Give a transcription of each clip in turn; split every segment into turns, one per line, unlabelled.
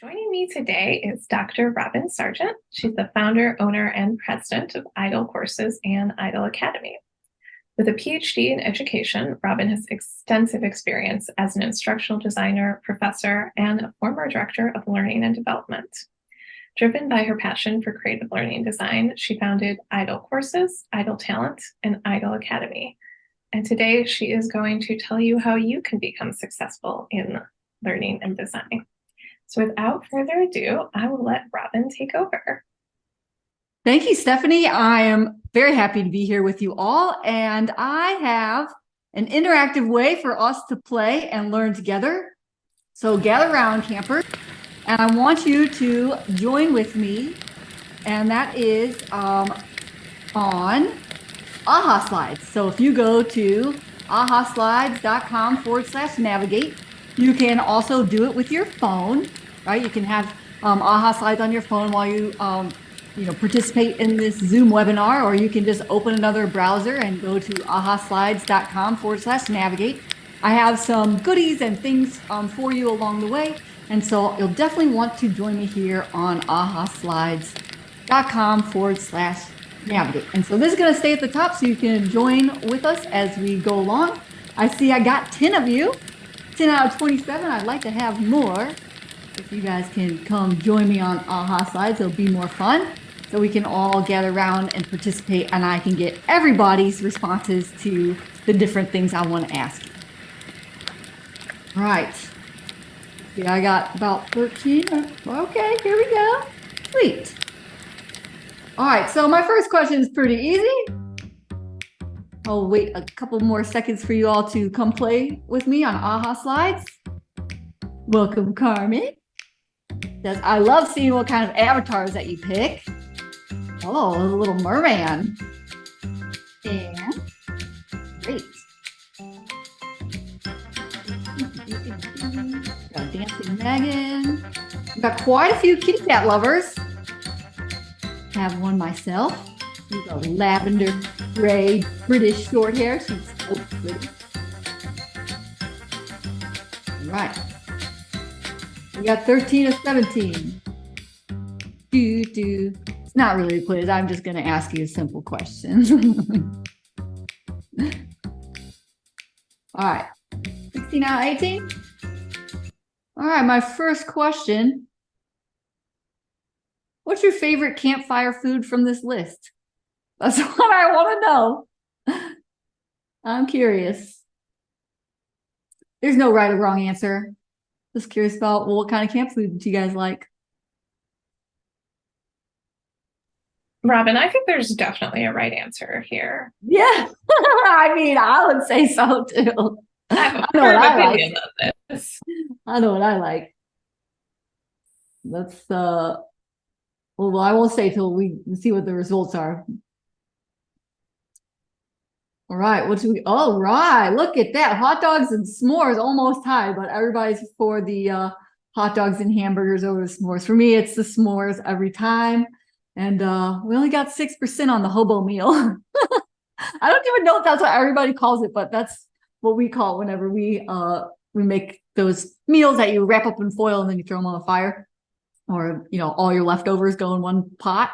Joining me today is Dr. Robin Sargent. She's the founder, owner, and president of IDLE Courses and IDLE Academy. With a PhD in education, Robin has extensive experience as an instructional designer, professor, and a former director of learning and development. Driven by her passion for creative learning design, she founded IDLE Courses, IDLE Talent, and IDLE Academy. And today she is going to tell you how you can become successful in learning and design. So without further ado, I will let Robin take over.
Thank you, Stephanie. I am very happy to be here with you all, and I have an interactive way for us to play and learn together. So gather around, campers, and I want you to join with me, and that is on AHA Slides. So if you go to ahaslides.com/navigate, you can also do it with your phone, right? You can have AHA Slides on your phone while you participate in this Zoom webinar, or you can just open another browser and go to ahaslides.com/navigate. I have some goodies and things for you along the way, and so you'll definitely want to join me here on ahaslides.com/navigate. And so this is going to stay at the top so you can join with us as we go along. I see I got 10 of you. 10 out of 27. I'd like to have more. If you guys can come join me on AHA Slides, it'll be more fun. So we can all gather around and participate, and I can get everybody's responses to the different things I want to ask. All right. Yeah, I got about 13. Okay, here we go. Sweet. All right, so my first question is pretty easy. I'll wait a couple more seconds for you all to come play with me on AHA Slides. Welcome, Carmen. I love seeing what kind of avatars that you pick. Oh, a little merman. And great. Got Dancing Megan. I've got quite a few kitty cat lovers. Have one myself. She's a lavender gray British short hair. She's so pretty. All right. We got 13 of 17. It's not really a quiz. I'm just going to ask you a simple question. All right. 16 out of 18. All right. My first question. What's your favorite campfire food from this list? That's what I want to know. I'm curious. There's no right or wrong answer. Just curious about what kind of camp food do you guys like?
Robin, I think there's definitely a right answer here.
Yeah, I mean, I would say so too.
I know what I like.
I know what I like. Let's well, I won't say till we see what the results are. All right, all right, look at that. Hot dogs and s'mores almost tied, but everybody's for the hot dogs and hamburgers over the s'mores. For me, it's the s'mores every time. And we only got 6% on the hobo meal. I don't even know if that's what everybody calls it, but that's what we call it whenever we make those meals that you wrap up in foil and then you throw them on the fire. Or, all your leftovers go in one pot.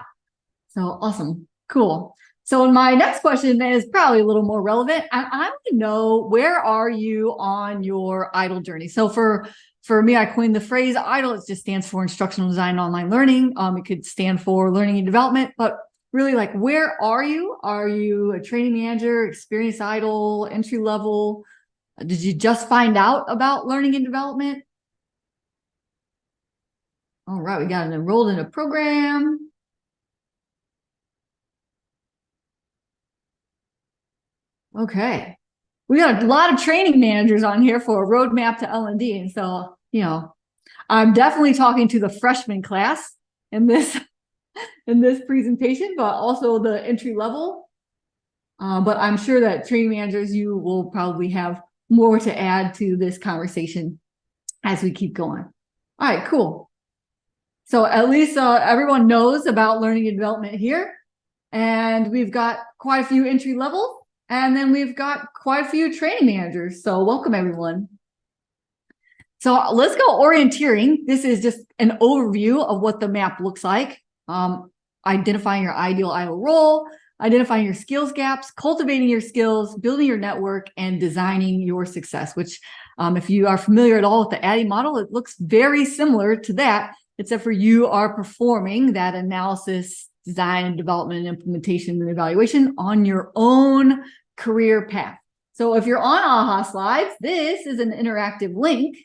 So awesome. Cool. So my next question is probably a little more relevant. I want to know, where are you on your IDLE journey? So for me, I coined the phrase IDLE. It just stands for Instructional Design and Online Learning. It could stand for Learning and Development, but really, like, where are you? Are you a training manager, experienced IDLE, entry level? Did you just find out about learning and development? All right, we got enrolled in a program. Okay. We got a lot of training managers on here for a roadmap to L&D. And so, I'm definitely talking to the freshman class in this presentation, but also the entry level. But I'm sure that training managers, you will probably have more to add to this conversation as we keep going. All right, cool. So at least everyone knows about learning and development here. And we've got quite a few entry level. And then we've got quite a few training managers. So welcome, everyone. So let's go orienteering. This is just an overview of what the map looks like. Identifying your ideal role, identifying your skills gaps, cultivating your skills, building your network, and designing your success, which if you are familiar at all with the ADDIE model, it looks very similar to that, except for you are performing that analysis, design, and development, and implementation, and evaluation on your own career path. So if you're on AHA Slides, this is an interactive link.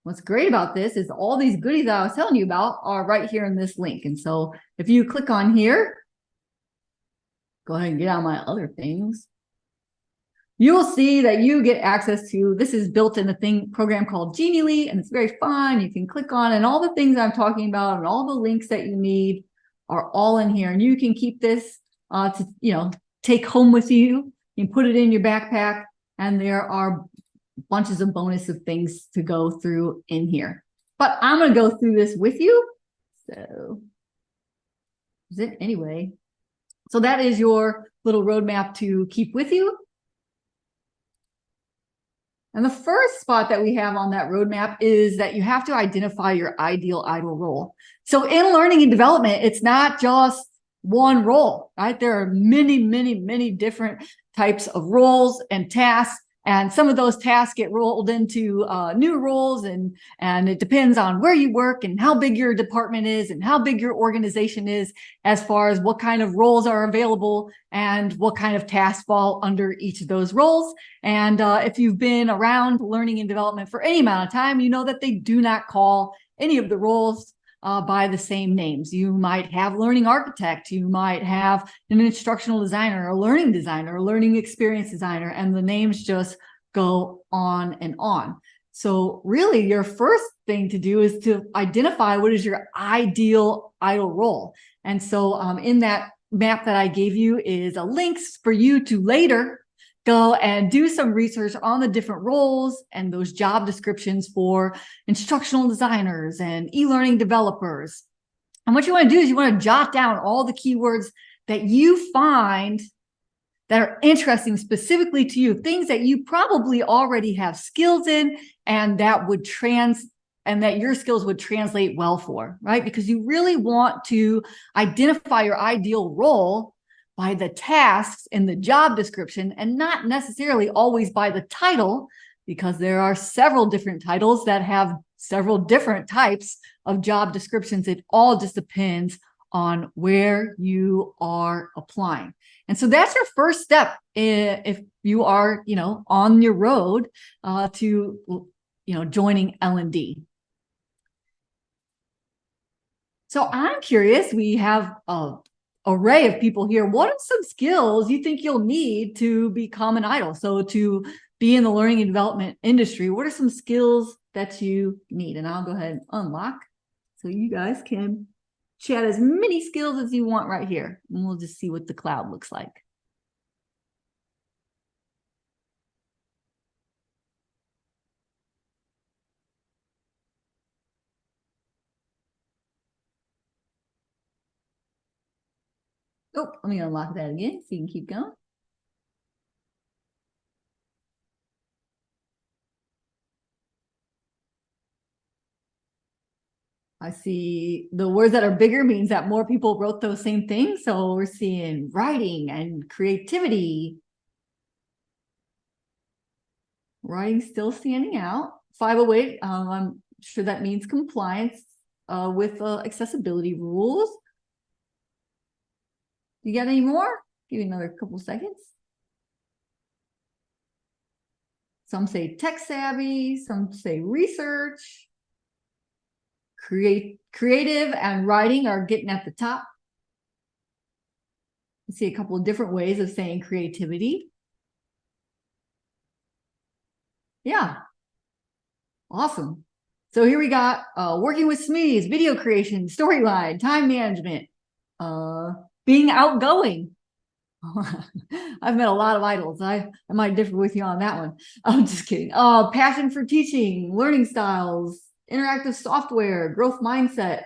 What's great about this is all these goodies that I was telling you about are right here in this link. And so if you click on here, go ahead and get on my other things. You'll see that you get access to, this is built in a program called Genially, and it's very fun. You can click on, and all the things I'm talking about and all the links that you need are all in here. And you can keep this to, take home with you. You can put it in your backpack, and there are bunches of bonus of things to go through in here. But I'm going to go through this with you. So is it anyway? So that is your little roadmap to keep with you. And the first spot that we have on that roadmap is that you have to identify your ideal role. So in learning and development, it's not just one role, right? There are many, many, many different types of roles and tasks. And some of those tasks get rolled into new roles, and it depends on where you work and how big your department is and how big your organization is as far as what kind of roles are available and what kind of tasks fall under each of those roles. And if you've been around learning and development for any amount of time, you know that they do not call any of the roles by the same names. You might have learning architect, you might have an instructional designer, a learning designer, a learning experience designer, and the names just go on and on. So really your first thing to do is to identify what is your ideal role. And so in that map that I gave you is a links for you to later go and do some research on the different roles and those job descriptions for instructional designers and e-learning developers. And what you want to do is you want to jot down all the keywords that you find that are interesting specifically to you, things that you probably already have skills in and that your skills would translate well for, right? Because you really want to identify your ideal role by the tasks in the job description and not necessarily always by the title, because there are several different titles that have several different types of job descriptions. It all just depends on where you are applying. And so that's your first step if you are, on your road to, joining L&D. So I'm curious, we have a array of people here. What are some skills you think you'll need to become an idol? So to be in the learning and development industry, what are some skills that you need? And I'll go ahead and unlock so you guys can chat as many skills as you want right here. And we'll just see what the cloud looks like. Oh, let me unlock that again so you can keep going. I see the words that are bigger means that more people wrote those same things. So we're seeing writing and creativity. Writing still standing out. 508, I'm sure that means compliance with accessibility rules. You got any more? Give you another couple seconds. Some say tech savvy, some say research. Creative and writing are getting at the top. I see a couple of different ways of saying creativity. Yeah. Awesome. So here we got working with SMEs, video creation, storyline, time management, being outgoing. I've met a lot of idols. I might differ with you on that one. I'm just kidding. Passion for teaching, learning styles, interactive software, growth mindset.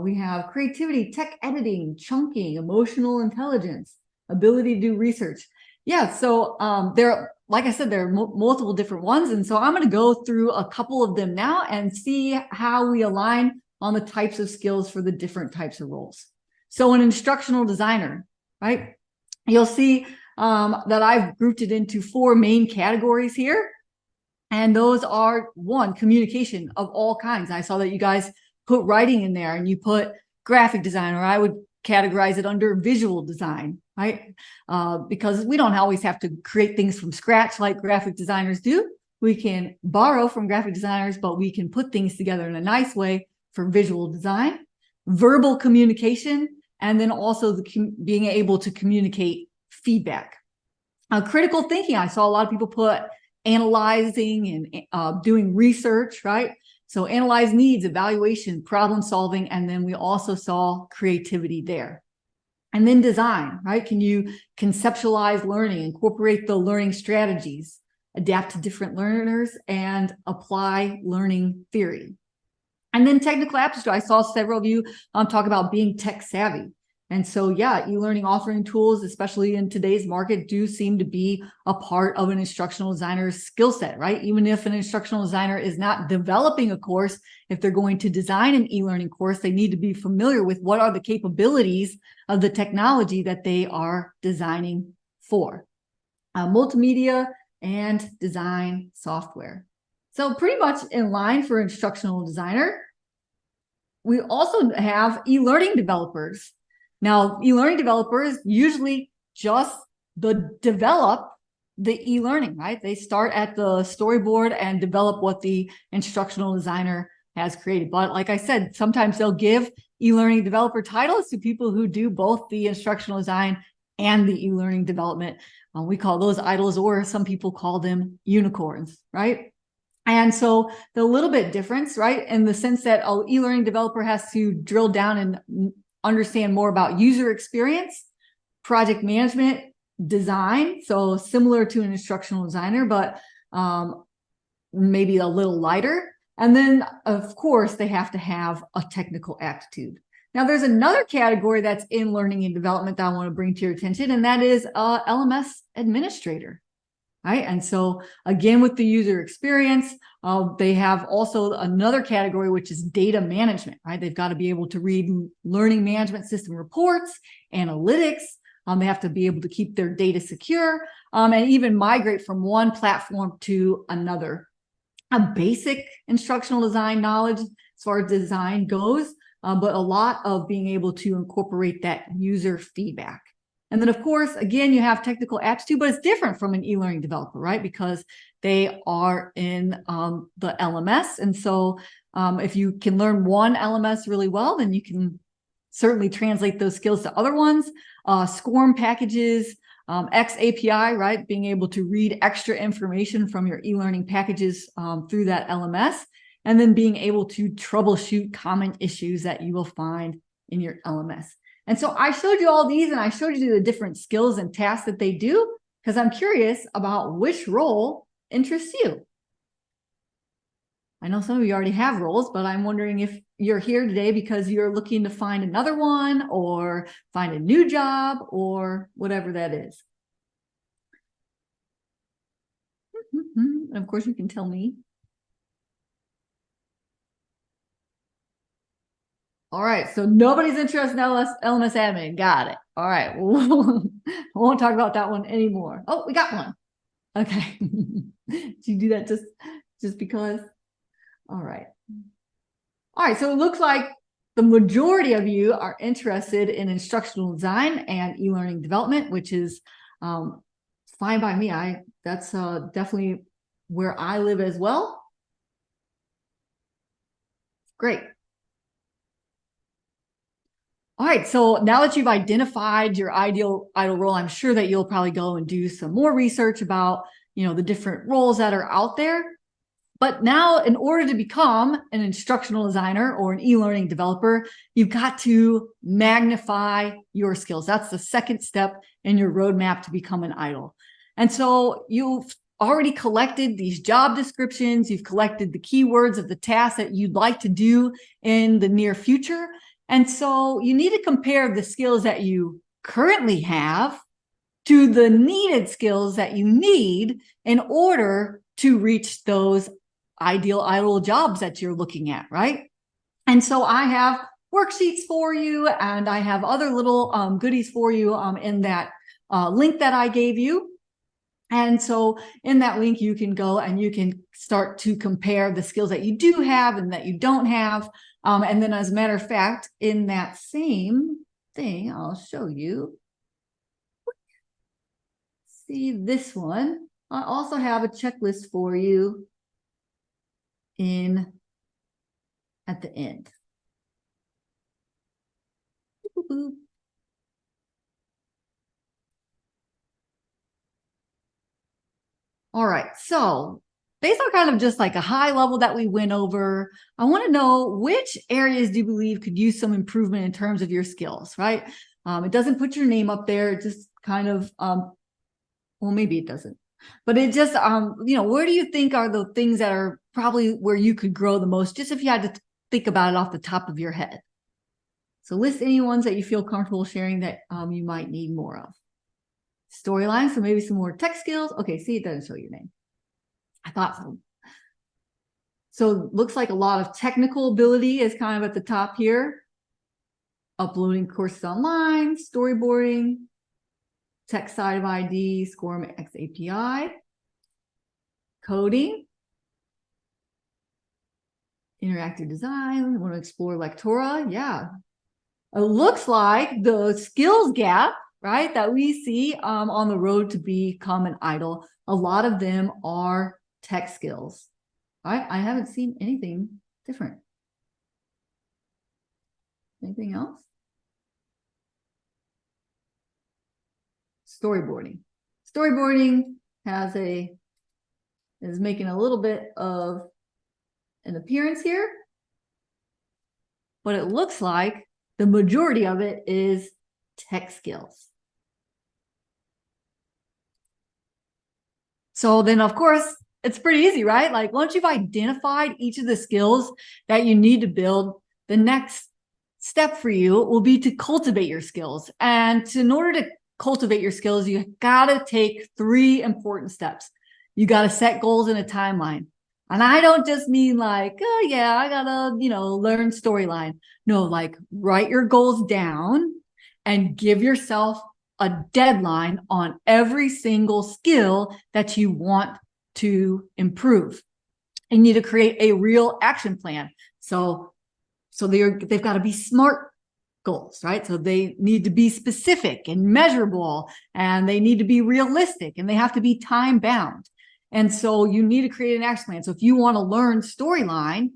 We have creativity, tech editing, chunking, emotional intelligence, ability to do research. Yeah, so there like I said, there are multiple different ones. And so I'm going to go through a couple of them now and see how we align on the types of skills for the different types of roles. So an instructional designer, right? You'll see that I've grouped it into 4 main categories here. And those are, 1, communication of all kinds. I saw that you guys put writing in there and you put graphic design, or I would categorize it under visual design, right? Because we don't always have to create things from scratch like graphic designers do. We can borrow from graphic designers, but we can put things together in a nice way for visual design. Verbal communication, and then also being able to communicate feedback. Critical thinking, I saw a lot of people put analyzing and doing research, right? So analyze needs, evaluation, problem solving, and then we also saw creativity there. And then design, right? Can you conceptualize learning, incorporate the learning strategies, adapt to different learners, and apply learning theory? And then technical aptitude, I saw several of you talk about being tech savvy. And so, yeah, e-learning authoring tools, especially in today's market, do seem to be a part of an instructional designer's skill set, right? Even if an instructional designer is not developing a course, if they're going to design an e-learning course, they need to be familiar with what are the capabilities of the technology that they are designing for. Multimedia and design software. So pretty much in line for instructional designer. We also have e-learning developers. Now, e-learning developers usually just develop the e-learning, right? They start at the storyboard and develop what the instructional designer has created. But like I said, sometimes they'll give e-learning developer titles to people who do both the instructional design and the e-learning development. We call those idols, or some people call them unicorns, right? And so the little bit difference, right, in the sense that an e-learning developer has to drill down and understand more about user experience, project management, design. So similar to an instructional designer, but maybe a little lighter. And then, of course, they have to have a technical aptitude. Now, there's another category that's in learning and development that I want to bring to your attention, and that is LMS administrator. Right. And so again, with the user experience, they have also another category, which is data management, right? They've got to be able to read learning management system reports, analytics. They have to be able to keep their data secure, and even migrate from one platform to another. A basic instructional design knowledge as far as design goes, but a lot of being able to incorporate that user feedback. And then, of course, again, you have technical aptitude, but it's different from an e-learning developer, right? Because they are in the LMS. And so if you can learn one LMS really well, then you can certainly translate those skills to other ones. SCORM packages, XAPI, right? Being able to read extra information from your e-learning packages through that LMS, and then being able to troubleshoot common issues that you will find in your LMS. And so I showed you all these, and I showed you the different skills and tasks that they do, because I'm curious about which role interests you. I know some of you already have roles, but I'm wondering if you're here today because you're looking to find another one, or find a new job, or whatever that is. And of course, you can tell me. All right, so nobody's interested in LMS admin. Got it. All right, I won't talk about that one anymore. Oh, we got one. Okay. Did you do that just because? All right. All right, so it looks like the majority of you are interested in instructional design and e-learning development, which is fine by me. That's definitely where I live as well. Great. All right, so now that you've identified your ideal role, I'm sure that you'll probably go and do some more research about, the different roles that are out there. But now, in order to become an instructional designer or an e-learning developer, you've got to magnify your skills. That's the second step in your roadmap to become an idol. And so you've already collected these job descriptions. You've collected the keywords of the tasks that you'd like to do in the near future. And so you need to compare the skills that you currently have to the needed skills that you need in order to reach those ideal idle jobs that you're looking at, right? And so I have worksheets for you, and I have other little goodies for you in that link that I gave you. And so in that link, you can go and you can start to compare the skills that you do have and that you don't have. And then as a matter of fact, in that same thing, I'll show you. See this one. I also have a checklist for you at the end. All right, so these are kind of just like a high level that we went over. I want to know which areas do you believe could use some improvement in terms of your skills, right? It doesn't put your name up there. It just kind of, well, maybe it doesn't. But it just, where do you think are the things that are probably where you could grow the most, just if you had to think about it off the top of your head? So list any ones that you feel comfortable sharing that you might need more of. Storyline, so maybe some more tech skills. Okay, see, it doesn't show your name. I thought so. So looks like a lot of technical ability is kind of at the top here. Uploading courses online, storyboarding, tech side of ID, SCORM X API, coding, interactive design. Want to explore Lectora? Yeah. It looks like the skills gap, right, that we see on the road to become an idol, a lot of them are tech skills. Right? I haven't seen anything different. Anything else? Storyboarding. Storyboarding is making a little bit of an appearance here, but it looks like the majority of it is tech skills. So then, of course, it's pretty easy, right? Like once you've identified each of the skills that you need to build, the next step for you will be to cultivate your skills. And in order to cultivate your skills, you got to take 3 important steps. You got to set goals in a timeline. And I don't just mean like, oh yeah, I gotta, learn storyline. No, like write your goals down and give yourself a deadline on every single skill that you want to improve. You need to create a real action plan. So they've got to be SMART goals, right? So they need to be specific and measurable, and they need to be realistic, and they have to be time bound. And so you need to create an action plan. So if you want to learn storyline,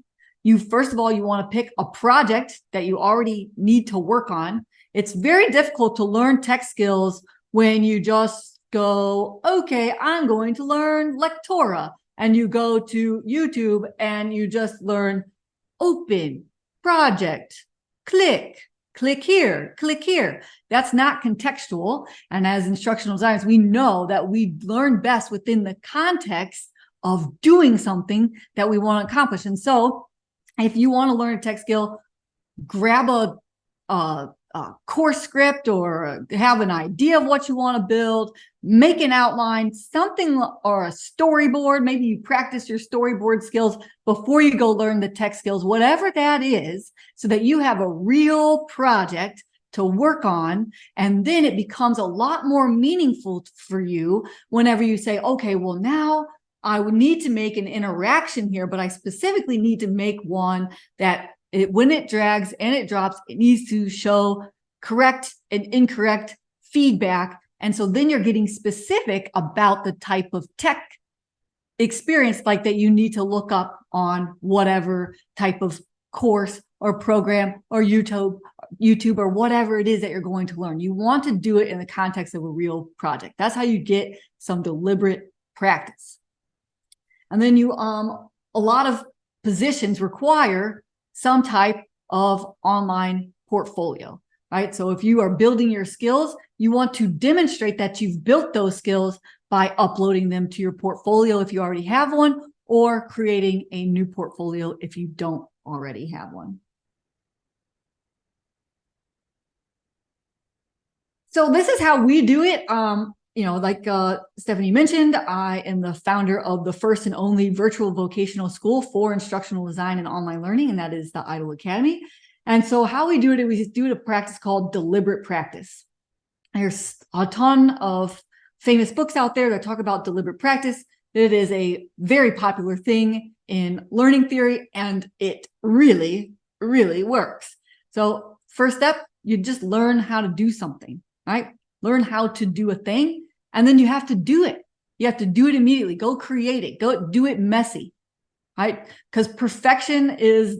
first of all, you want to pick a project that you already need to work on. It's very difficult to learn tech skills when you just go, okay, I'm going to learn Lectora. And you go to YouTube and you just learn open, project, click here, click here. That's not contextual. And as instructional designers, we know that we learn best within the context of doing something that we want to accomplish. And so if you want to learn a tech skill, grab a course script or have an idea of what you want to build, make an outline, something, or a storyboard. Maybe you practice your storyboard skills before you go learn the tech skills, whatever that is, so that you have a real project to work on. And then it becomes a lot more meaningful for you whenever you say, okay, well, now I would need to make an interaction here, but I specifically need to make one that when it drags and it drops, it needs to show correct and incorrect feedback. And so then you're getting specific about the type of tech experience like that you need to look up on whatever type of course or program or YouTube or whatever it is that you're going to learn. You want to do it in the context of a real project. That's how you get some deliberate practice. And then a lot of positions require some type of online portfolio, right? So if you are building your skills, you want to demonstrate that you've built those skills by uploading them to your portfolio if you already have one, or creating a new portfolio if you don't already have one. So this is how we do it like Stephanie mentioned, I am the founder of the first and only virtual vocational school for instructional design and online learning, and that is the IDLE Academy. And so how we do it, we do a practice called deliberate practice. There's a ton of famous books out there that talk about deliberate practice. It is a very popular thing in learning theory, and it really, really works. So first step, you just learn how to do something, right? Learn how to do a thing, and then you have to do it. You have to do it immediately. Go create it. Go do it messy, right? Because perfection is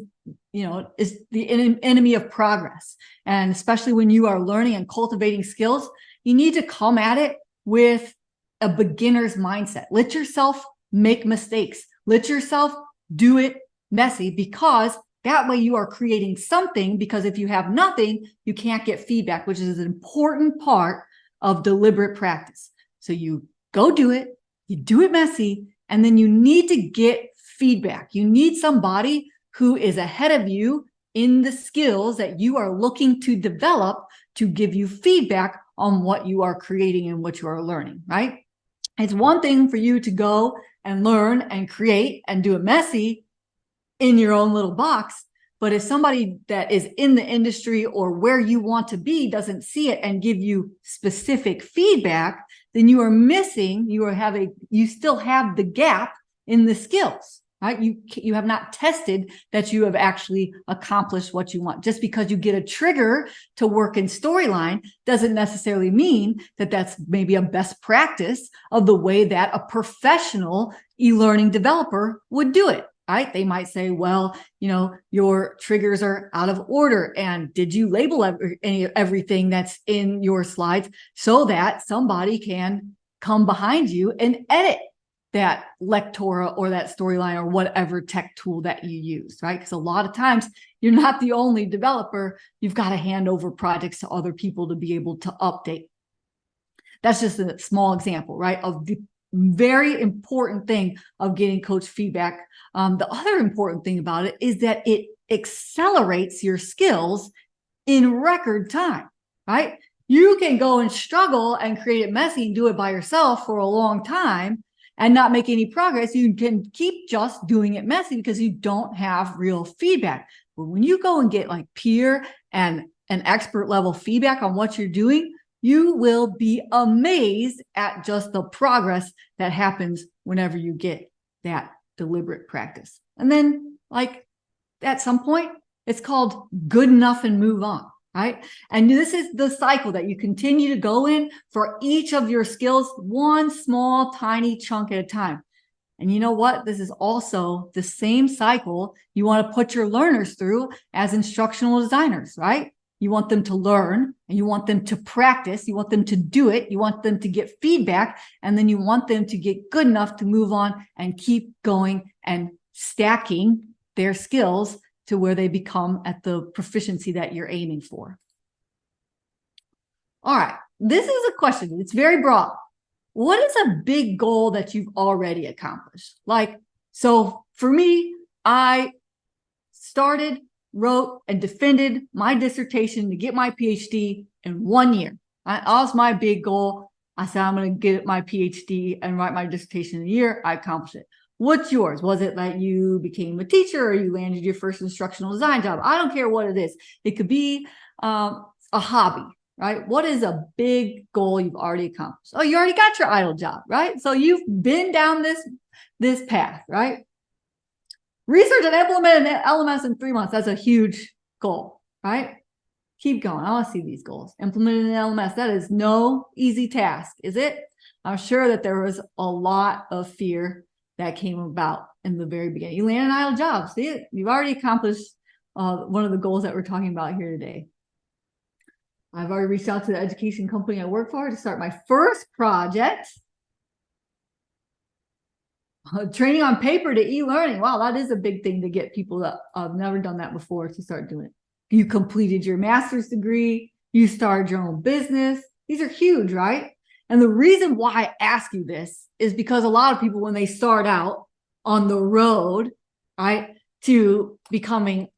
the enemy of progress. And especially when you are learning and cultivating skills, you need to come at it with a beginner's mindset. Let yourself make mistakes. Let yourself do it messy, because that way you are creating something. Because if you have nothing, you can't get feedback, which is an important part of deliberate practice. So you go do it, you do it messy, and then you need to get feedback. You need somebody who is ahead of you in the skills that you are looking to develop to give you feedback on what you are creating and what you are learning, right? It's one thing for you to go and learn and create and do it messy in your own little box. But if somebody that is in the industry or where you want to be doesn't see it and give you specific feedback, then you are missing, you still have the gap in the skills, right? You have not tested that you have actually accomplished what you want. Just because you get a trigger to work in storyline doesn't necessarily mean that that's maybe a best practice of the way that a professional e-learning developer would do it. Right? They might say, well, your triggers are out of order. And did you label everything that's in your slides so that somebody can come behind you and edit that lectora or that storyline or whatever tech tool that you use, right? Because a lot of times you're not the only developer. You've got to hand over projects to other people to be able to update. That's just a small example, right, of the very important thing of getting coach feedback. The other important thing about it is that it accelerates your skills in record time, right? You can go and struggle and create it messy and do it by yourself for a long time and not make any progress. You can keep just doing it messy because you don't have real feedback. But when you go and get like peer and an expert level feedback on what you're doing, you will be amazed at just the progress that happens whenever you get that deliberate practice. And then, like, at some point, it's called good enough and move on, right? And this is the cycle that you continue to go in for each of your skills, one small, tiny chunk at a time. And you know what? This is also the same cycle you want to put your learners through as instructional designers, right? You want them to learn, and you want them to practice. You want them to do it. You want them to get feedback, and then you want them to get good enough to move on and keep going and stacking their skills to where they become at the proficiency that you're aiming for. All right, this is a question. It's very broad. What is a big goal that you've already accomplished? So for me, I wrote and defended my dissertation to get my PhD in 1 year. That was my big goal. I said, I'm going to get my PhD and write my dissertation in a year. I accomplished it. What's yours? Was it that you became a teacher or you landed your first instructional design job? I don't care what it is. It could be a hobby, right? What is a big goal you've already accomplished? Oh, you already got your idle job, right? So you've been down this path, right? Research and implement an LMS in 3 months. That's a huge goal, right? Keep going. I want to see these goals. Implement an LMS. That is no easy task, is it? I'm sure that there was a lot of fear that came about in the very beginning. You land an idle job. See it? You've already accomplished one of the goals that we're talking about here today. I've already reached out to the education company I work for to start my first project. Training on paper to e-learning. Wow, that is a big thing to get people that have never done that before to start doing it. You completed your master's degree. You started your own business. These are huge, right? And the reason why I ask you this is because a lot of people, when they start out on the road, right, to becoming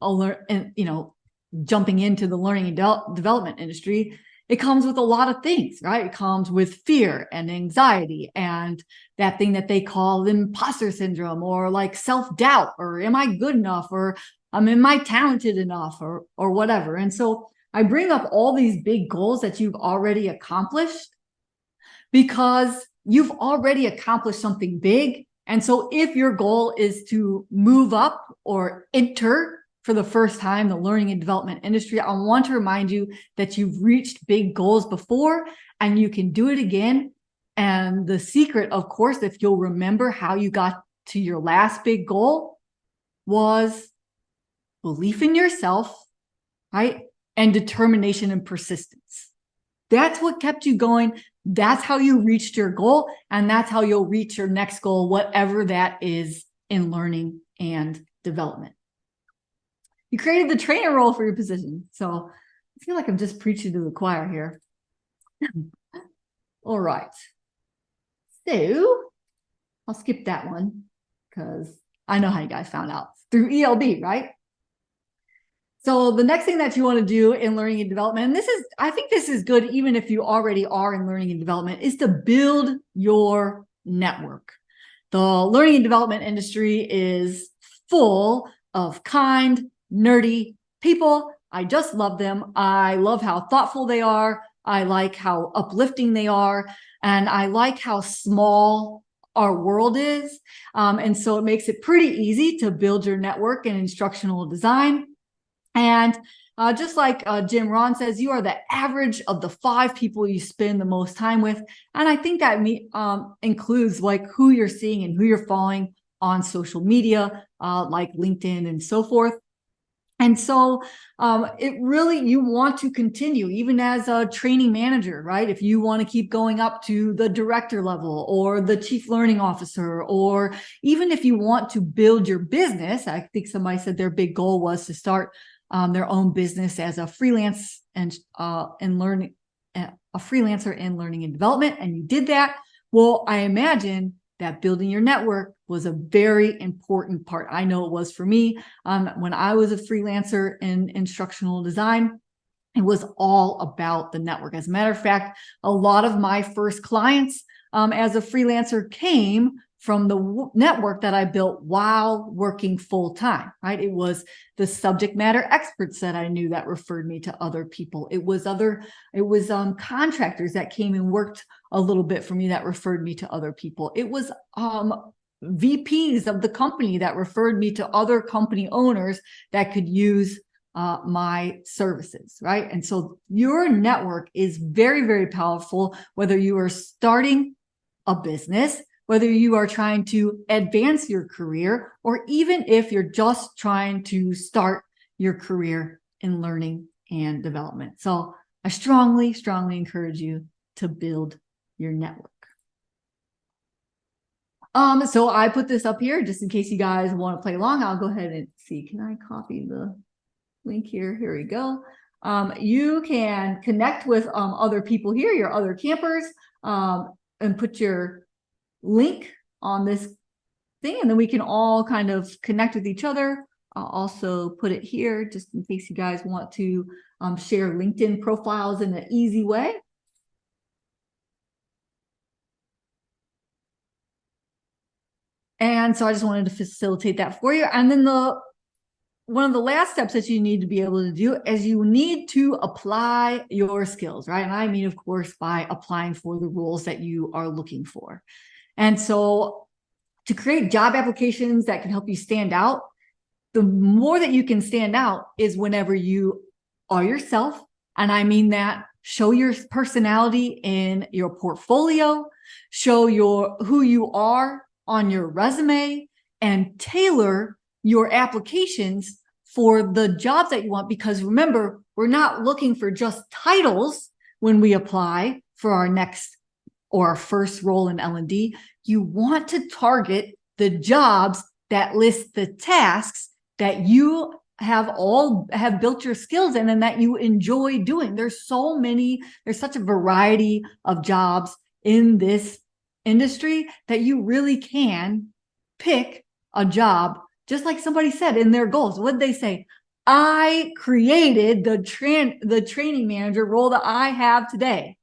jumping into the learning and development industry, it comes with a lot of things, right? It comes with fear and anxiety and that thing that they call imposter syndrome, or like self-doubt, or am I good enough, or am I talented enough, or whatever. And so I bring up all these big goals that you've already accomplished because you've already accomplished something big. And so if your goal is to move up or enter for the first time the learning and development industry, I want to remind you that you've reached big goals before and you can do it again. And the secret, of course, if you'll remember how you got to your last big goal, was belief in yourself, right? And determination and persistence. That's what kept you going. That's how you reached your goal. And that's how you'll reach your next goal, whatever that is in learning and development. You created the trainer role for your position. So I feel like I'm just preaching to the choir here. All right. So I'll skip that one because I know how you guys found out through ELB, right? So the next thing that you want to do in learning and development, and I think this is good even if you already are in learning and development, is to build your network. The learning and development industry is full of kind, nerdy people. I just love them. I love how thoughtful they are. I like how uplifting they are. And I like how small our world is. And so it makes it pretty easy to build your network in instructional design. And just like Jim Rohn says, you are the average of the 5 people you spend the most time with. And I think that includes like who you're seeing and who you're following on social media, like LinkedIn and so forth. And so you want to continue even as a training manager, right? If you want to keep going up to the director level or the chief learning officer, or even if you want to build your business, I think somebody said their big goal was to start their own business as a freelance and learning, a freelancer in learning and development, and you did that. Well, I imagine that building your network was a very important part. I know it was for me. When I was a freelancer in instructional design, it was all about the network. As a matter of fact, a lot of my first clients as a freelancer came from the network that I built while working full time, right? It was the subject matter experts that I knew that referred me to other people. It was contractors that came and worked a little bit for me that referred me to other people. It was VPs of the company that referred me to other company owners that could use my services, right? And so your network is very, very powerful, whether you are starting a business, whether you are trying to advance your career, or even if you're just trying to start your career in learning and development. So I strongly, strongly encourage you to build your network. So I put this up here just in case you guys want to play along. I'll go ahead and see. Can I copy the link here? Here we go. You can connect with other people here, your other campers, and put your link on this thing, and then we can all kind of connect with each other. I'll also put it here just in case you guys want to share LinkedIn profiles in an easy way. And so I just wanted to facilitate that for you. And then one of the last steps that you need to be able to do is you need to apply your skills, right? And I mean, of course, by applying for the roles that you are looking for. And so to create job applications that can help you stand out, the more that you can stand out is whenever you are yourself. And I mean that show your personality in your portfolio, show who you are on your resume, and tailor your applications for the jobs that you want. Because remember, we're not looking for just titles when we apply for our next or our first role in L&D. You want to target the jobs that list the tasks that you have built your skills in and that you enjoy doing. There's such a variety of jobs in this industry that you really can pick a job, just like somebody said in their goals. What did they say? I created the training manager role that I have today.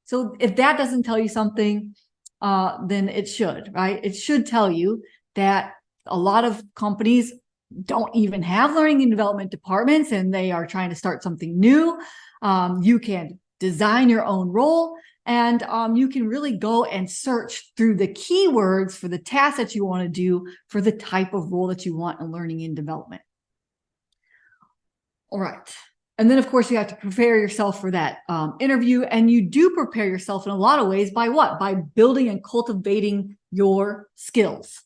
So if that doesn't tell you something, then it should, right? It should tell you that a lot of companies don't even have learning and development departments, and they are trying to start something new. You can design your own role, and you can really go and search through the keywords for the tasks that you want to do for the type of role that you want in learning and development. All right. And then, of course, you have to prepare yourself for that interview. And you do prepare yourself in a lot of ways by what? By building and cultivating your skills.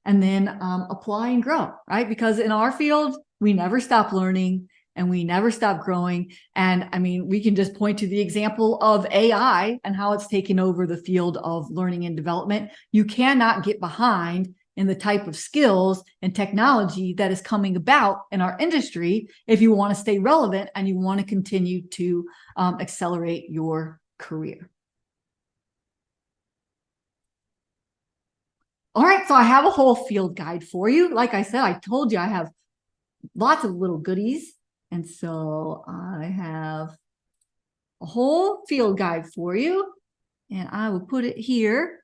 And then apply and grow, right? Because in our field, we never stop learning and we never stop growing. And I mean, we can just point to the example of AI and how it's taken over the field of learning and development. You cannot get behind in the type of skills and technology that is coming about in our industry if you want to stay relevant and you want to continue to accelerate your career. All right, so I have a whole field guide for you. Like I said, I told you I have lots of little goodies. And so I have a whole field guide for you. And I will put it here.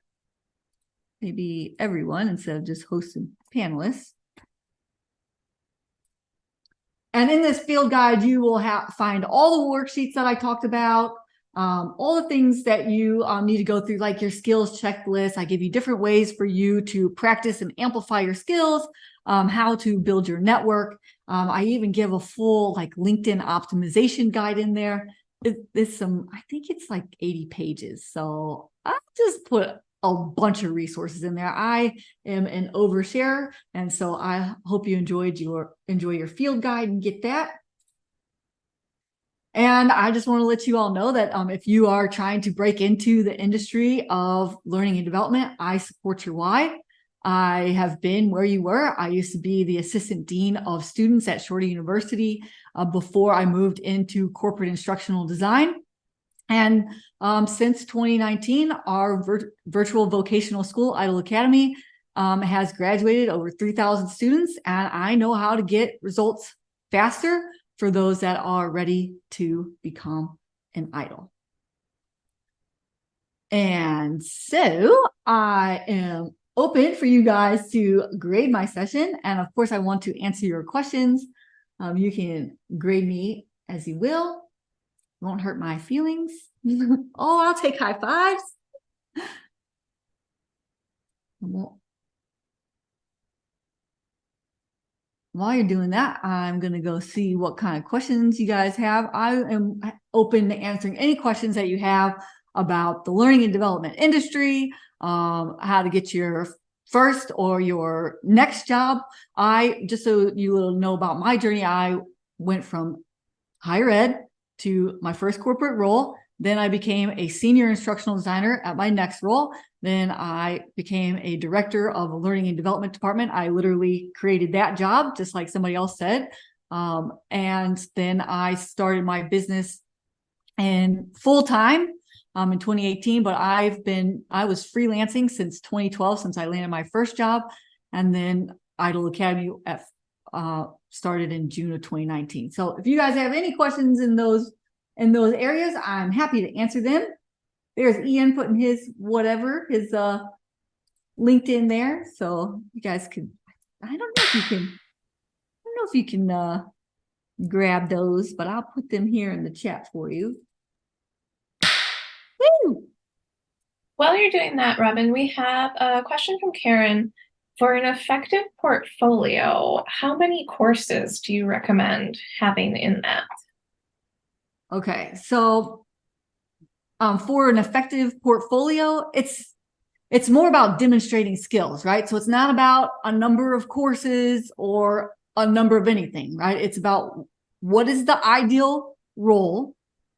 Maybe everyone instead of just hosting panelists. And in this field guide, you will find all the worksheets that I talked about, all the things that you need to go through, like your skills checklist. I give you different ways for you to practice and amplify your skills, how to build your network. I even give a full like LinkedIn optimization guide in there. It's I think it's like 80 pages. So I just put a bunch of resources in there. I am an oversharer, and so I hope you enjoy your field guide and get that. And I just want to let you all know that if you are trying to break into the industry of learning and development, I support your why. I have been where you were. I used to be the assistant dean of students at Shorty University before I moved into corporate instructional design. And since 2019, our virtual vocational school, IDLE Academy, has graduated over 3,000 students, and I know how to get results faster for those that are ready to become an IDLE. And so I am open for you guys to grade my session. And of course, I want to answer your questions. You can grade me as you will. Won't hurt my feelings. Oh, I'll take high fives. While you're doing that, I'm going to go see what kind of questions you guys have. I am open to answering any questions that you have about the learning and development industry, how to get your first or your next job. Just so you will know about my journey, I went from higher ed to my first corporate role. Then I became a senior instructional designer at my next role. Then I became a director of a learning and development department. I literally created that job, just like somebody else said. And then I started my business and full time in 2018. But I was freelancing since 2012, since I landed my first job. And then IDLE Academy started in June of 2019. So if you guys have any questions in those areas, I'm happy to answer them. There's Ian putting his LinkedIn there. So you guys could, I don't know if you can grab those, but I'll put them here in the chat for you. Woo!
While you're doing that, Robin, we have a question from Karen. For an effective portfolio, how many courses do you recommend having in that?
Okay, so for an effective portfolio, it's more about demonstrating skills, right? So it's not about a number of courses or a number of anything, right? It's about what is the ideal role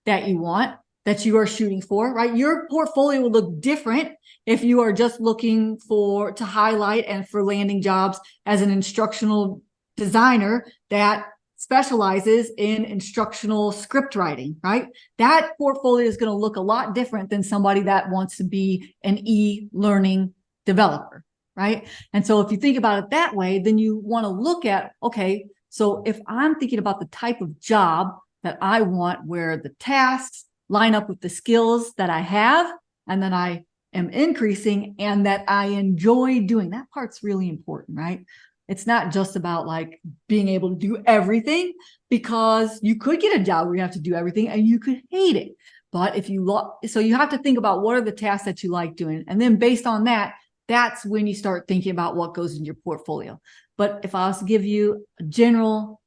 that you want, that you are shooting for, right? Your portfolio will look different if you are just looking to highlight and for landing jobs as an instructional designer that specializes in instructional script writing, right? That portfolio is going to look a lot different than somebody that wants to be an e-learning developer, right? And so if you think about it that way, then you want to look at, okay, So if I'm thinking about the type of job that I want, where the tasks line up with the skills that I have and that I am increasing and that I enjoy doing, that part's really important, right? It's not just about like being able to do everything, because you could get a job where you have to do everything and you could hate it. But if you so you have to think about what are the tasks that you like doing. And then based on that, that's when you start thinking about what goes in your portfolio. But if I was to give you a general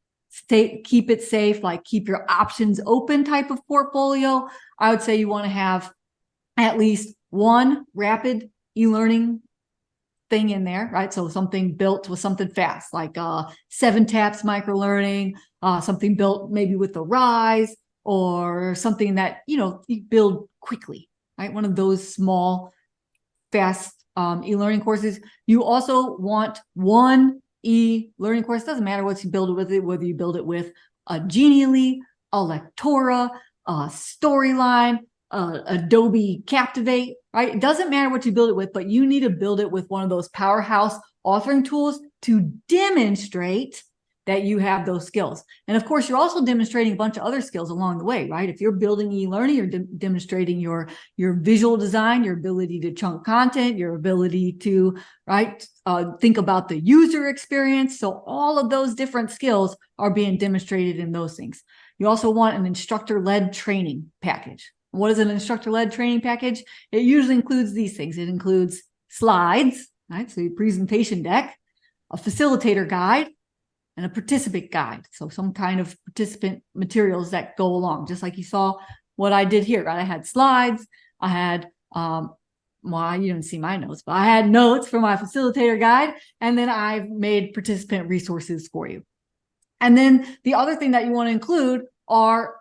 keep it safe, like keep your options open type of portfolio, I would say you want to have at least one rapid e-learning thing in there, right? So something built with something fast, like 7 taps micro learning, something built maybe with the Rise, or something that you build quickly, right? One of those small, fast e-learning courses. You also want one e-learning course. Doesn't matter what you build it with, whether you build it with a Genially, a Lectora, a Storyline, Adobe Captivate, right? It doesn't matter what you build it with, but you need to build it with one of those powerhouse authoring tools to demonstrate that you have those skills. And of course, you're also demonstrating a bunch of other skills along the way, right? If you're building e-learning, you're demonstrating your visual design, your ability to chunk content, your ability to, right, think about the user experience. So all of those different skills are being demonstrated in those things. You also want an instructor-led training package. What is an instructor-led training package? It usually includes these things. It includes slides, right? So your presentation deck, a facilitator guide, and a participant guide. So some kind of participant materials that go along, just like you saw what I did here, right? I had slides, I had, well, you didn't see my notes, but I had notes for my facilitator guide, and then I've made participant resources for you. And then the other thing that you want to include are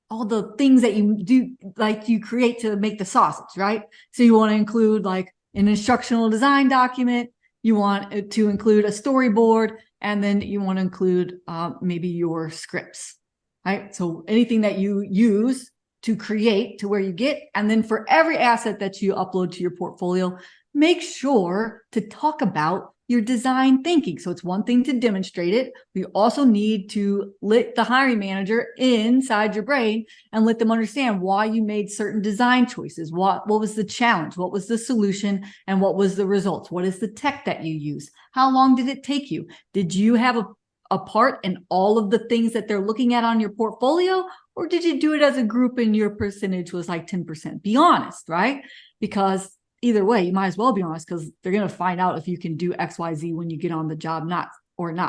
all the things that you do, like you create to make the sausage, right? So you want to include like an instructional design document, you want to include a storyboard, and then you want to include maybe your scripts, right? So anything that you use to create to where you get, and then for every asset that you upload to your portfolio, make sure to talk about your design thinking. So it's one thing to demonstrate it. We also need to let the hiring manager inside your brain and let them understand why you made certain design choices. What was the challenge? What was the solution? And what was the results? What is the tech that you use? How long did it take you? Did you have a part in all of the things that they're looking at on your portfolio? Or did you do it as a group and your percentage was like 10%? Be honest, right? Because either way, you might as well be honest, because they're going to find out if you can do XYZ when you get on the job, not.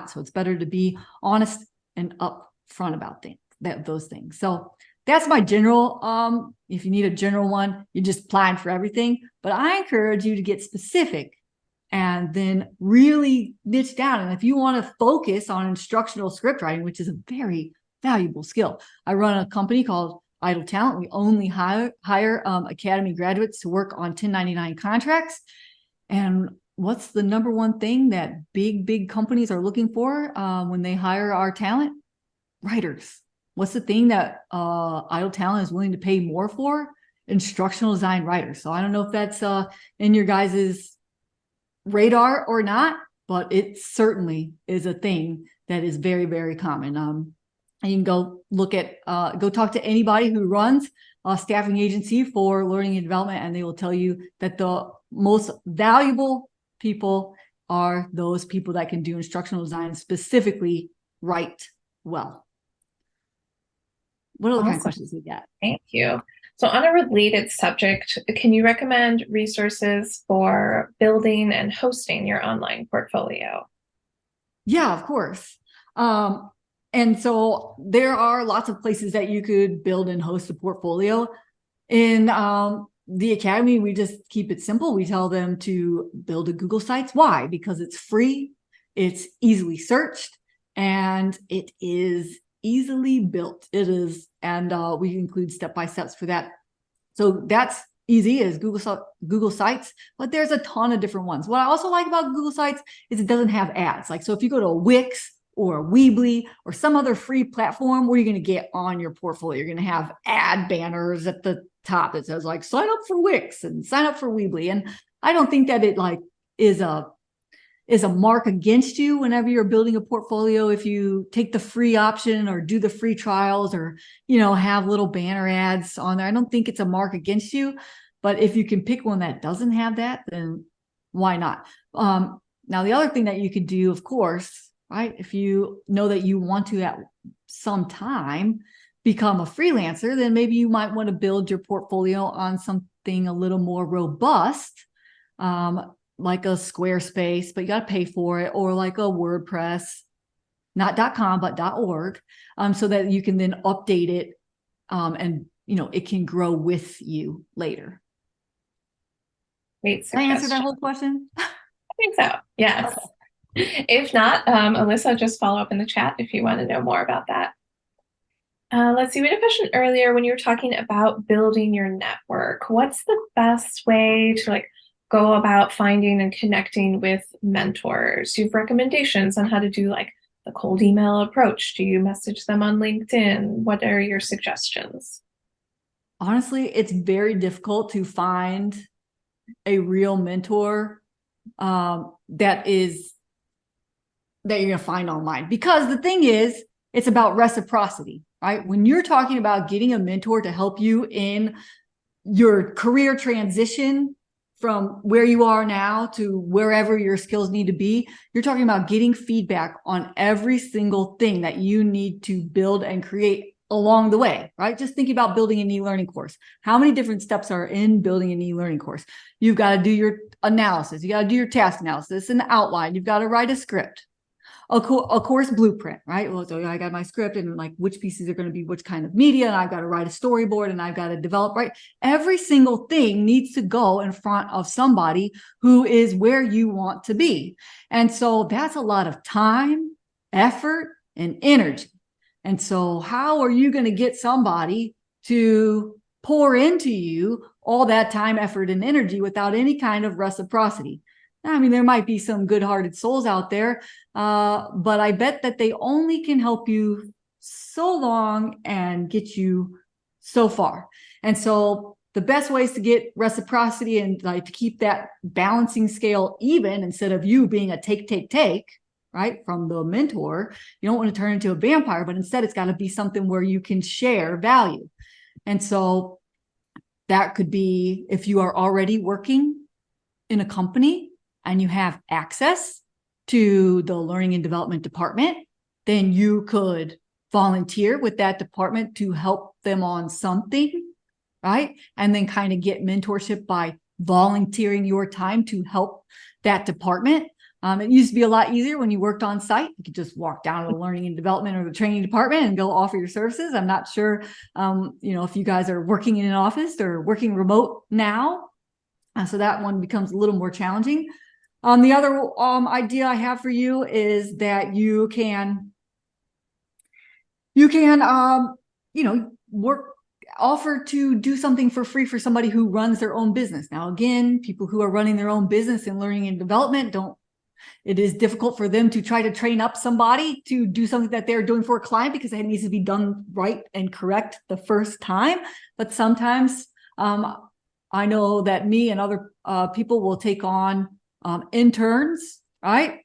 So it's better to be honest and upfront about those things. So that's my general. If you need a general one, you just plan for everything. But I encourage you to get specific and then really niche down. And if you want to focus on instructional script writing, which is a very valuable skill, I run a company called Idle Talent. We only hire Academy graduates to work on 1099 contracts. And what's the number one thing that big companies are looking for when they hire our talent? Writers. What's the thing that Idle Talent is willing to pay more for? Instructional design writers. So I don't know if that's in your guys's radar or not, but it certainly is a thing that is very, very common. And you can go talk to anybody who runs a staffing agency for learning and development, and they will tell you that the most valuable people are those people that can do instructional design, specifically write well. What other kind of questions we got?
Thank you. So on a related subject, can you recommend resources for building and hosting your online portfolio?
Yeah, of course. And so there are lots of places that you could build and host a portfolio. In the Academy, we just keep it simple. We tell them to build a Google Sites. Why? Because it's free, it's easily searched, and it is easily built. It is, and we include step-by-steps for that. So that's easy as Google Sites, but there's a ton of different ones. What I also like about Google Sites is it doesn't have ads. Like, so if you go to Wix or Weebly or some other free platform, where you're going to get on your portfolio, you're going to have ad banners at the top that says like, sign up for Wix and sign up for Weebly. And I don't think that it like is is a mark against you whenever you're building a portfolio. If you take the free option or do the free trials or, have little banner ads on there, I don't think it's a mark against you. But if you can pick one that doesn't have that, then why not? Now, the other thing that you could do, of course, right, if you know that you want to at some time become a freelancer, then maybe you might want to build your portfolio on something a little more robust, like a Squarespace, but you got to pay for it, or like a WordPress, not .com, but .org, so that you can then update it, and it can grow with you later.
Great
Did I answer
suggestion.
that whole question?
I think so. Yes. If not, Alyssa, just follow up in the chat if you want to know more about that. Let's see, we had a question earlier when you were talking about building your network. What's the best way to go about finding and connecting with mentors? Do you have recommendations on how to do the cold email approach? Do you message them on LinkedIn? What are your suggestions?
Honestly, it's very difficult to find a real mentor that you're going to find online, because the thing is, it's about reciprocity, right? When you're talking about getting a mentor to help you in your career transition from where you are now to wherever your skills need to be, you're talking about getting feedback on every single thing that you need to build and create along the way, right? Just think about building an e-learning course. How many different steps are in building an e-learning course? You've got to do your analysis. You got to do your task analysis and outline. You've got to write a script, a course blueprint, right? Well, so I got my script and which pieces are going to be which kind of media, and I've got to write a storyboard, and I've got to develop, right? Every single thing needs to go in front of somebody who is where you want to be. And so that's a lot of time, effort, and energy. And so how are you going to get somebody to pour into you all that time, effort, and energy without any kind of reciprocity? I mean, there might be some good-hearted souls out there, but I bet that they only can help you so long and get you so far. And so the best ways to get reciprocity and to keep that balancing scale even, instead of you being a take, right, from the mentor, you don't want to turn into a vampire, but instead it's got to be something where you can share value. And so that could be, if you are already working in a company and you have access to the learning and development department, then you could volunteer with that department to help them on something, right? And then kind of get mentorship by volunteering your time to help that department. It used to be a lot easier when you worked on site. You could just walk down to the learning and development or the training department and go offer your services. I'm not sure, if you guys are working in an office or working remote now. So that one becomes a little more challenging. The other idea I have for you is that you can offer to do something for free for somebody who runs their own business. Now, again, people who are running their own business in learning and development it is difficult for them to try to train up somebody to do something that they're doing for a client, because it needs to be done right and correct the first time. But sometimes I know that me and other people will take on interns, right,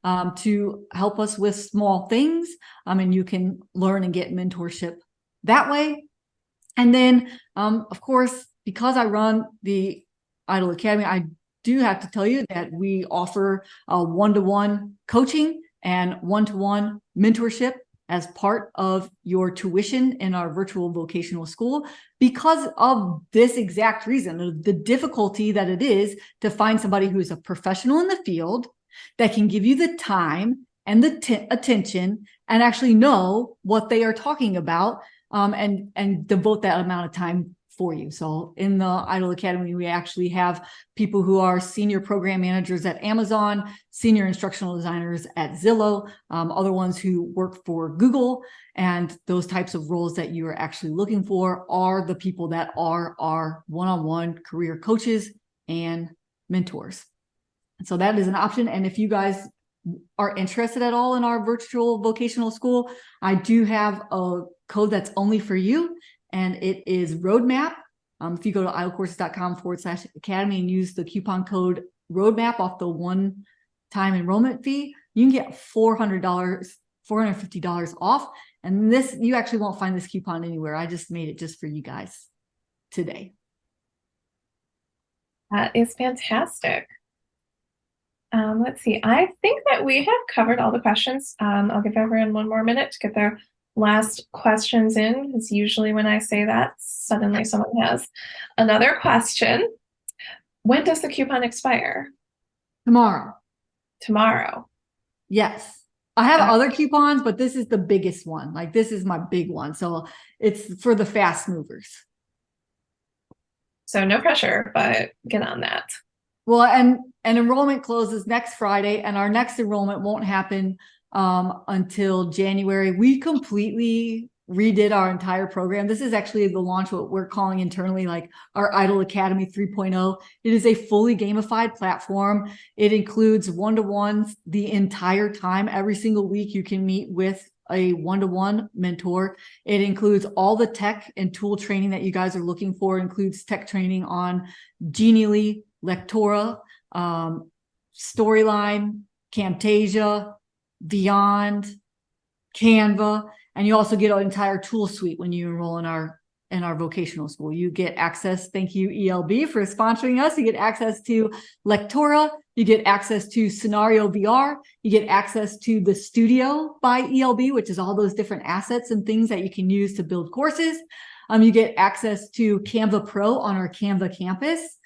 to help us with small things. And you can learn and get mentorship that way. And then, of course, because I run the IDLE Academy, I do have to tell you that we offer one-to-one coaching and one-to-one mentorship as part of your tuition in our virtual vocational school, because of this exact reason, the difficulty that it is to find somebody who is a professional in the field that can give you the time and the attention and actually know what they are talking about, and devote that amount of time for you. So in the IDLE Academy, we actually have people who are senior program managers at Amazon, senior instructional designers at Zillow, other ones who work for Google, and those types of roles that you are actually looking for are the people that are our one-on-one career coaches and mentors. And so that is an option. And if you guys are interested at all in our virtual vocational school, I do have a code that's only for you, and it is roadmap. If you go to idlecourses.com/academy and use the coupon code roadmap off the 1 time enrollment fee, you can get $400, $450 off. And this, you actually won't find this coupon anywhere. I just made it just for you guys today.
That is fantastic. Let's see. I think that we have covered all the questions. I'll give everyone one more minute to get their last questions in, because usually when I say that, suddenly someone has another question. When does the coupon expire?
Tomorrow.
Tomorrow.
Yes. I have other coupons, but this is the biggest one. Like, this is my big one. So it's for the fast movers.
So no pressure, but get on that.
Well, and enrollment closes next Friday, and our next enrollment won't happen until January. We completely redid our entire program. This is actually the launch, what we're calling internally like our Idol Academy 3.0. It is a fully gamified platform. It includes one-to-ones the entire time. Every single week you can meet with a one-to-one mentor. It includes all the tech and tool training that you guys are looking for. It includes tech training on Genially, Lectora, Storyline, Camtasia, Beyond, Canva, and you also get an entire tool suite when you enroll in our vocational school. You get access, thank you ELB for sponsoring us. You get access to Lectora, you get access to Scenario VR, you get access to the Studio by ELB, which is all those different assets and things that you can use to build courses. You get access to Canva Pro on our Canva campus.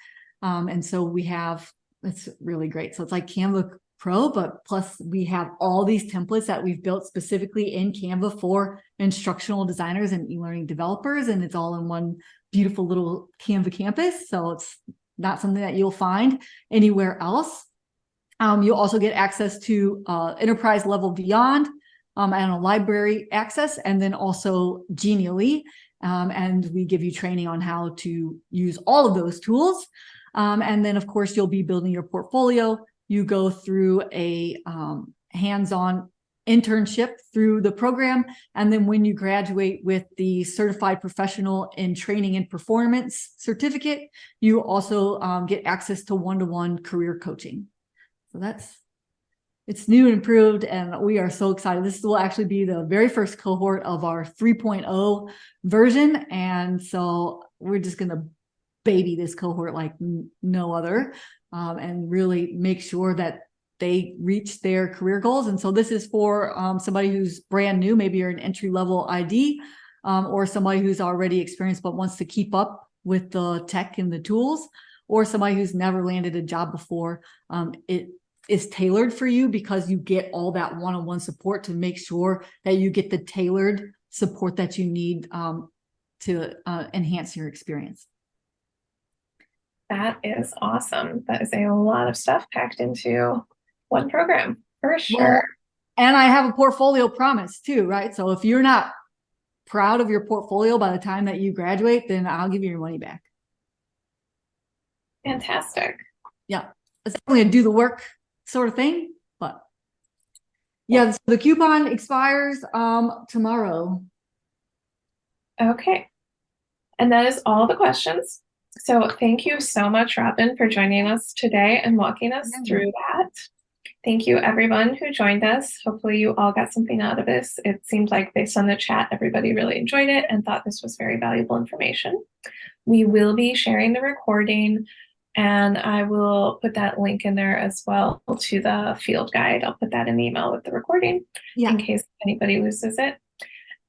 And so we have, it's really great. So it's like Canva Pro, but plus we have all these templates that we've built specifically in Canva for instructional designers and e-learning developers. And it's all in one beautiful little Canva campus. So it's not something that you'll find anywhere else. You'll also get access to enterprise level Beyond and a library access, and then also Genially. And we give you training on how to use all of those tools. And then, of course, you'll be building your portfolio. You go through a hands-on internship through the program. And then when you graduate with the Certified Professional in Training and Performance certificate, you also get access to one-to-one career coaching. So it's new and improved, and we are so excited. This will actually be the very first cohort of our 3.0 version. And so we're just going to baby this cohort like no other, and really make sure that they reach their career goals. And so this is for somebody who's brand new. Maybe you're an entry-level ID, or somebody who's already experienced but wants to keep up with the tech and the tools, or somebody who's never landed a job before. It is tailored for you because you get all that one-on-one support to make sure that you get the tailored support that you need to enhance your experience.
That is awesome. That is a lot of stuff packed into one program, for sure.
Well, and I have a portfolio promise too, right? So if you're not proud of your portfolio by the time that you graduate, then I'll give you your money back.
Fantastic.
Yeah, it's definitely a do the work sort of thing, but yeah, so the coupon expires tomorrow.
Okay. And that is all the questions. So thank you so much, Robin, for joining us today and walking us through that. Thank you, everyone who joined us. Hopefully you all got something out of this. It seems like based on the chat, everybody really enjoyed it and thought this was very valuable information. We will be sharing the recording, and I will put that link in there as well to the field guide. I'll put that in the email with the recording in case anybody loses it.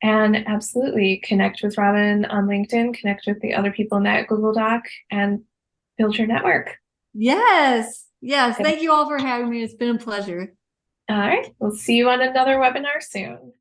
And absolutely connect with Robin on LinkedIn, connect with the other people in that Google Doc, and build your network.
Yes. Yes. Thank you all for having me. It's been a pleasure.
All right. We'll see you on another webinar soon.